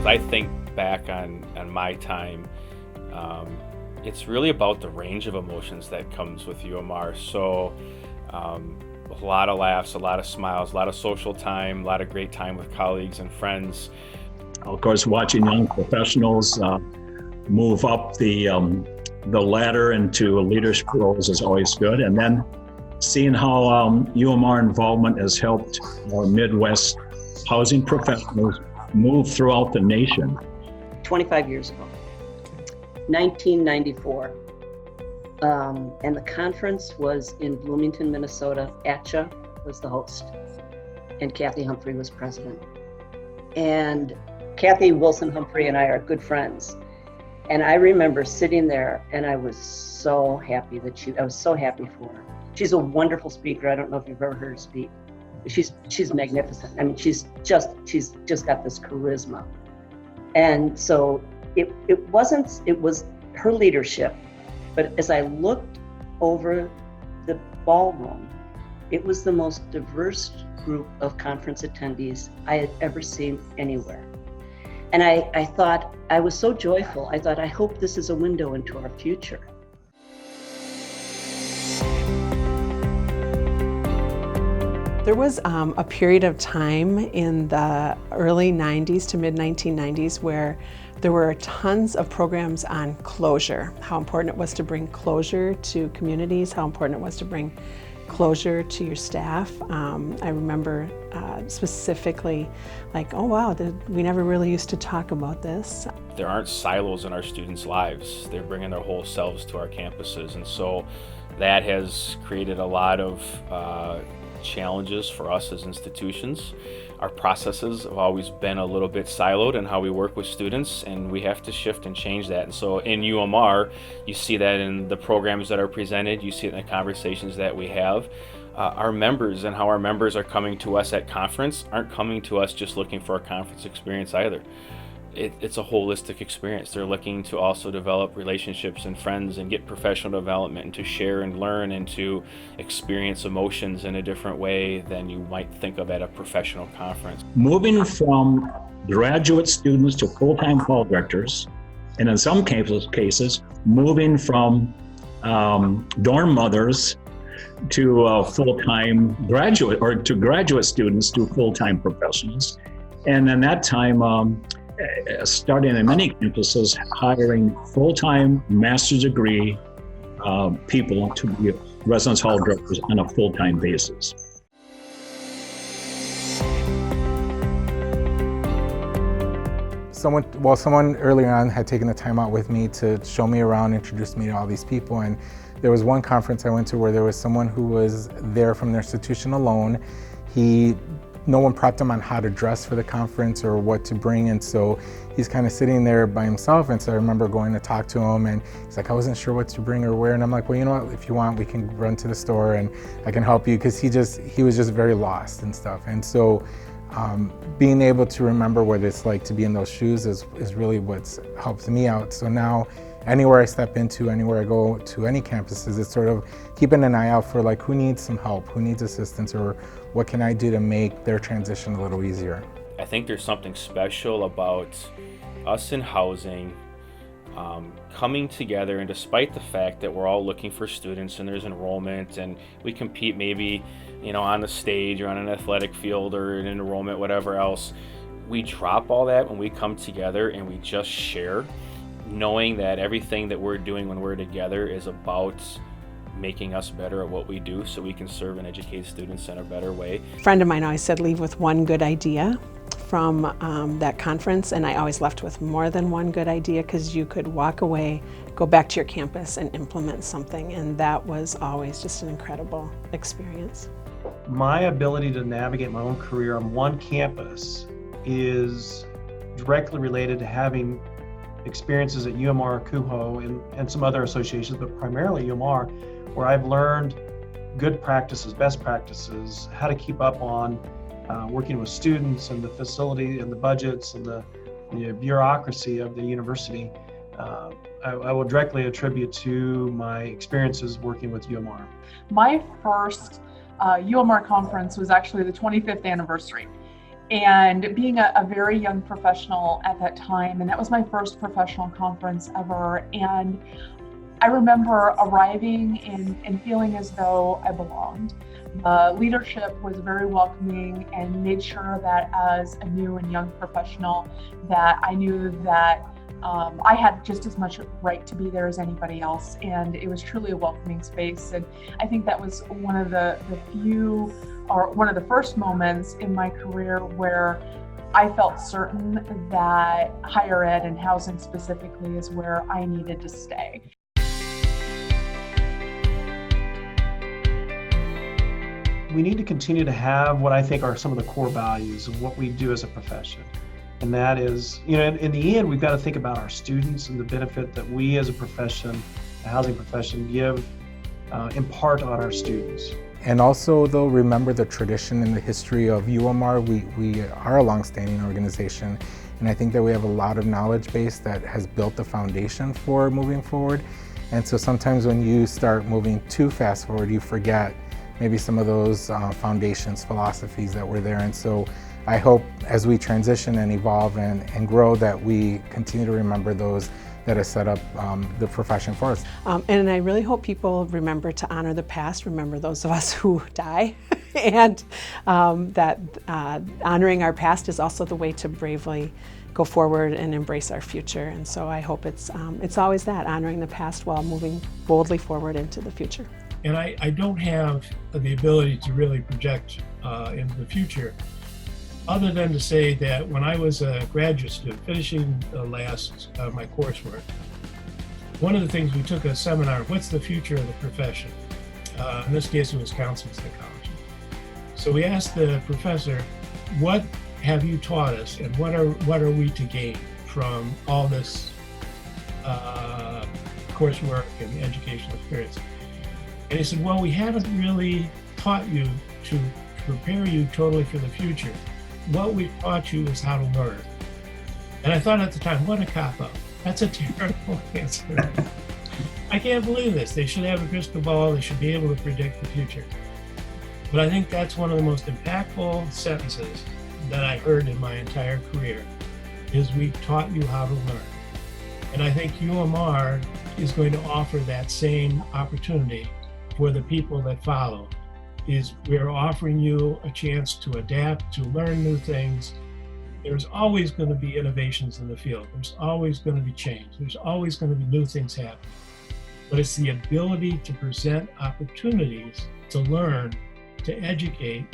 I think back on my time, it's really about the range of emotions that comes with UMR. So a lot of laughs, a lot of smiles, a lot of social time, a lot of great time with colleagues and friends. Of course, watching young professionals move up the ladder into leadership roles is always good. And then seeing how UMR involvement has helped our Midwest housing professionals move throughout the nation. 25 years ago, 1994. And the conference was in Bloomington, Minnesota. ATCHA was the host, and Kathy Humphrey was president. And Kathy Wilson Humphrey and I are good friends. And I remember sitting there, and I was so happy I was so happy for her. She's a wonderful speaker. I don't know if you've ever heard her speak. She's magnificent. I mean, she's just got this charisma. And so it was her leadership. But as I looked over the ballroom, it was the most diverse group of conference attendees I had ever seen anywhere. And I thought, I was so joyful. I thought, I hope this is a window into our future. There was a period of time in the early 90s to mid 1990s where there were tons of programs on closure, how important it was to bring closure to communities, how important it was to bring closure to your staff. I remember specifically like, oh wow, we never really used to talk about this. There aren't silos in our students' lives. They're bringing their whole selves to our campuses. And so that has created a lot of challenges for us as institutions. Our processes have always been a little bit siloed in how we work with students, and we have to shift and change that. And so in UMR, you see that in the programs that are presented, you see it in the conversations that we have. Our members and how our members are coming to us at conference aren't coming to us just looking for a conference experience either. It's a holistic experience. They're looking to also develop relationships and friends and get professional development and to share and learn and to experience emotions in a different way than you might think of at a professional conference. Moving from graduate students to full-time hall directors, and in some cases, moving from dorm mothers to full-time graduate or to graduate students to full-time professionals. And in that time, starting in many campuses, hiring full-time master's degree people to be residence hall directors on a full-time basis. Someone earlier on had taken the time out with me to show me around, introduce me to all these people, and there was one conference I went to where there was someone who was there from their institution alone. No one prepped him on how to dress for the conference or what to bring, and so he's kind of sitting there by himself. And so I remember going to talk to him, and he's like, I wasn't sure what to bring or wear, and I'm like, well, you know what, if you want, we can run to the store and I can help you, because he was just very lost and stuff. And so being able to remember what it's like to be in those shoes is really what's helped me out. So now anywhere I step into, anywhere I go to any campuses, it's sort of keeping an eye out for like who needs some help, who needs assistance, or what can I do to make their transition a little easier. I think there's something special about us in housing coming together, and despite the fact that we're all looking for students and there's enrollment and we compete maybe, on the stage or on an athletic field or an enrollment, whatever else, we drop all that when we come together and we just share, knowing that everything that we're doing when we're together is about making us better at what we do so we can serve and educate students in a better way. A friend of mine always said, leave with one good idea from that conference, and I always left with more than one good idea, because you could walk away, go back to your campus and implement something, and that was always just an incredible experience. My ability to navigate my own career on one campus is directly related to having experiences at UMR, KUHO, and some other associations, but primarily UMR, where I've learned good practices, best practices, how to keep up on working with students and the facility and the budgets and the bureaucracy of the university. I will directly attribute to my experiences working with UMR. My first UMR conference was actually the 25th anniversary. And being a very young professional at that time, and that was my first professional conference ever. And I remember arriving and feeling as though I belonged. The leadership was very welcoming and made sure that as a new and young professional that I knew that I had just as much right to be there as anybody else. And it was truly a welcoming space. And I think that was one of the few, or one of the first moments in my career where I felt certain that higher ed and housing specifically is where I needed to stay. We need to continue to have what I think are some of the core values of what we do as a profession. And that is, in the end, we've got to think about our students and the benefit that we as a profession, the housing profession, impart on our students. And also, though, remember the tradition and the history of UMR. We are a longstanding organization, and I think that we have a lot of knowledge base that has built the foundation for moving forward. And so sometimes when you start moving too fast forward, you forget maybe some of those foundations, philosophies that were there. And so I hope as we transition and evolve and grow that we continue to remember those that have set up the profession for us. And I really hope people remember to honor the past, remember those of us who die, and that honoring our past is also the way to bravely go forward and embrace our future. And so I hope it's always that, honoring the past while moving boldly forward into the future. And I don't have the ability to really project into the future, other than to say that when I was a graduate student finishing the last my coursework, one of the things we took a seminar, what's the future of the profession? In this case, it was counseling psychology. So we asked the professor, what have you taught us, and what are we to gain from all this coursework and educational experience? And he said, well, we haven't really taught you to prepare you totally for the future. What we've taught you is how to learn. And I thought at the time, what a cop-out. That's a terrible answer. I can't believe this. They should have a crystal ball. They should be able to predict the future. But I think that's one of the most impactful sentences that I heard in my entire career, is we taught you how to learn. And I think UMR is going to offer that same opportunity for the people that follow. Is we're offering you a chance to adapt, to learn new things. There's always going to be innovations in the field. There's always going to be change. There's always going to be new things happening. But it's the ability to present opportunities to learn, to educate,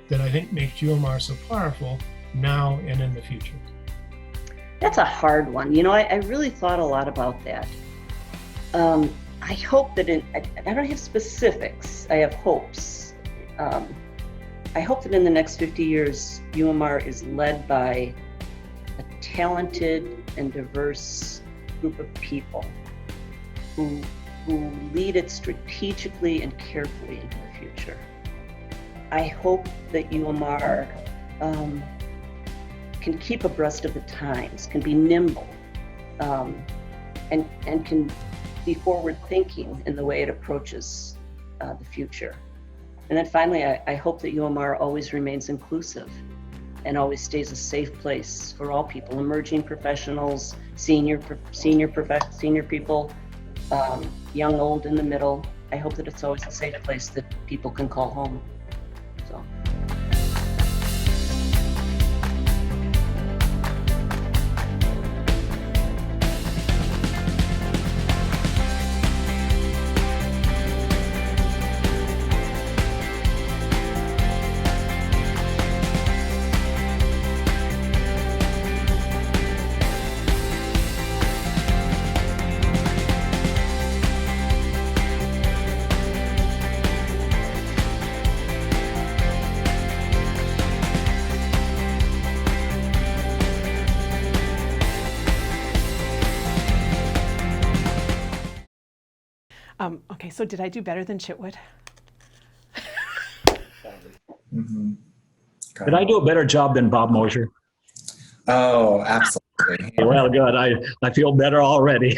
that I think makes UMR so powerful now and in the future. That's a hard one. I really thought a lot about that. I hope that I don't have specifics, I have hopes. I hope that in the next 50 years, UMR is led by a talented and diverse group of people who lead it strategically and carefully into the future. I hope that UMR can keep abreast of the times, can be nimble, and can be forward-thinking in the way it approaches the future. And then finally, I hope that UMR always remains inclusive and always stays a safe place for all people, emerging professionals, senior people, young, old, in the middle. I hope that it's always a safe place that people can call home. So. Okay, so did I do better than Chitwood? Mm-hmm. Did I do a better job than Bob Mosher? Oh, absolutely. Well, good. I feel better already.